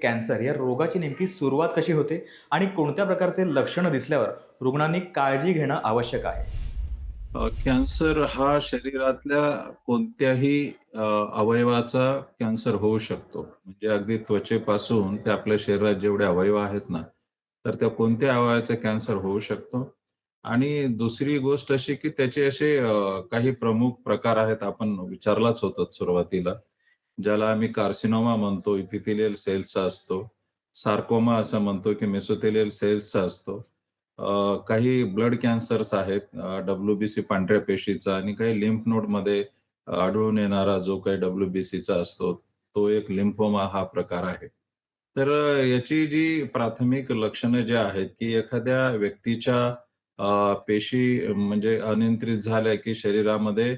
Cancer या रोगाची नेमकी सुरुवात कशी होते आणि कोणत्या प्रकारचे लक्षणं दिसल्यावर रुग्णांनी काळजी घेणं आवश्यक आहे? कॅन्सर हा शरीरातल्या कोणत्याही अ, अवयवाचा कॅन्सर होऊ शकतो. म्हणजे अगदी त्वचेपासून ते आपल्या शरीरात जेवढे अवयव आहेत ना, तर त्या कोणत्या अवयवाचा कॅन्सर होऊ शकतो. आणि दुसरी गोष्ट अशी की त्याचे असे काही प्रमुख प्रकार आहेत. आपण विचारलाच होता सुरुवातीला. ज्याला आम्ही कार्सिनोमा म्हणतो, इपिथेलियल सेल्सचा असतो. सार्कोमा असं म्हणतो की मेसोथेलियल सेल्सचा असतो. काही ब्लड कॅन्सर्स आहेत, डब्ल्यू-बी-सी पांढऱ्या पेशीचा आणि काही लिम्फ नोडमध्ये आढळून येणारा जो काही डब्ल्यू-बी-सीचा असतो, तो एक लिम्फोमा हा प्रकार आहे. तर याची जी प्राथमिक लक्षणं जी आहेत, की एखाद्या व्यक्तीच्या पेशी म्हणजे अनियंत्रित झाल्या, की शरीरामध्ये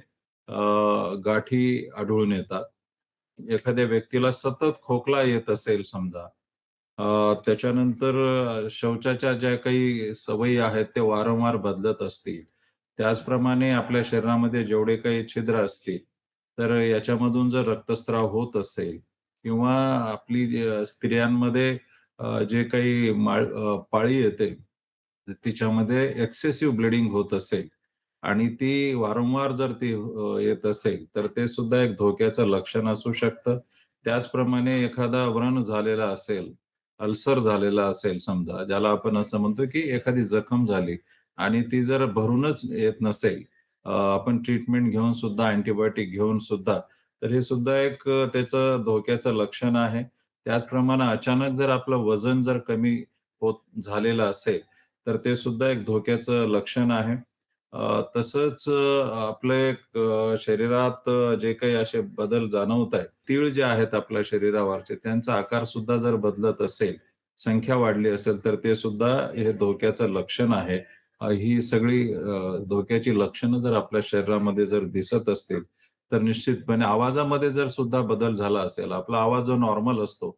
गाठी आढळून येतात. एखाद्या व्यक्तीला सतत खोकला येत असेल समजा, त्याच्यानंतर शौचाच्या ज्या काही सवयी आहेत, ते वारंवार बदलत असतील. त्याचप्रमाणे आपल्या शरीरामध्ये जेवढे काही छिद्र असतील, तर याच्यामधून जर रक्तस्राव होत असेल किंवा आपली स्त्रियांमध्ये जे काही पाळी येते, तिच्यामध्ये एक्सेसिव्ह ब्लिडिंग होत असेल आणि ती वारंवार जर ती येत असेल, तर ते सुद्धा एक धोक्याचं लक्षण असू शकतं. त्याचप्रमाणे एखादा व्रण झालेला असेल, अल्सर झालेला असेल समजा, ज्याला आपण असं म्हणतो की एखादी जखम झाली आणि ती जर भरूनच येत नसेल, आपण ट्रीटमेंट घेऊन सुद्धा, अँटिबायोटिक घेऊन सुद्धा, तर हे सुद्धा एक त्याचं धोक्याचं लक्षण आहे. त्याचप्रमाणे अचानक जर आपलं वजन जर कमी होत झालेलं असेल, तर ते सुद्धा एक धोक्याचं लक्षण आहे. तसंच आपलं एक शरीरात जे काही असे बदल जाणवत आहेत, तीळ जे आहेत आपल्या शरीरावरचे, त्यांचा आकार सुद्धा जर बदलत असेल, संख्या वाढली असेल, तर ते सुद्धा हे धोक्याचं लक्षण आहे. ही सगळी धोक्याची लक्षणं जर आपल्या शरीरामध्ये जर दिसत असतील, तर निश्चितपणे आवाजामध्ये जर सुद्धा बदल झाला असेल, आपला आवाज जो नॉर्मल असतो,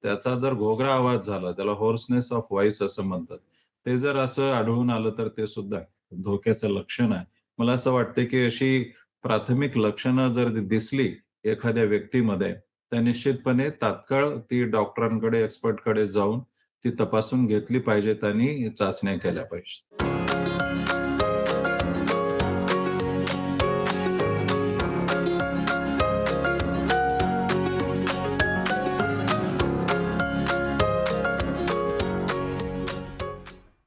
त्याचा जर घोगरा आवाज झाला, त्याला होर्सनेस ऑफ व्हॉईस असं म्हणतात. ते जर असं आढळून आलं, तर ते सुद्धा धोक्याचं लक्षण आहे. मला असं वाटतं, की अशी प्राथमिक लक्षणं जर दिसली एखाद्या व्यक्तीमध्ये, तर निश्चितपणे तात्काळ ती डॉक्टरांकडे, एक्सपर्टकडे जाऊन ती तपासून घेतली पाहिजेत आणि चाचण्या केल्या पाहिजेत.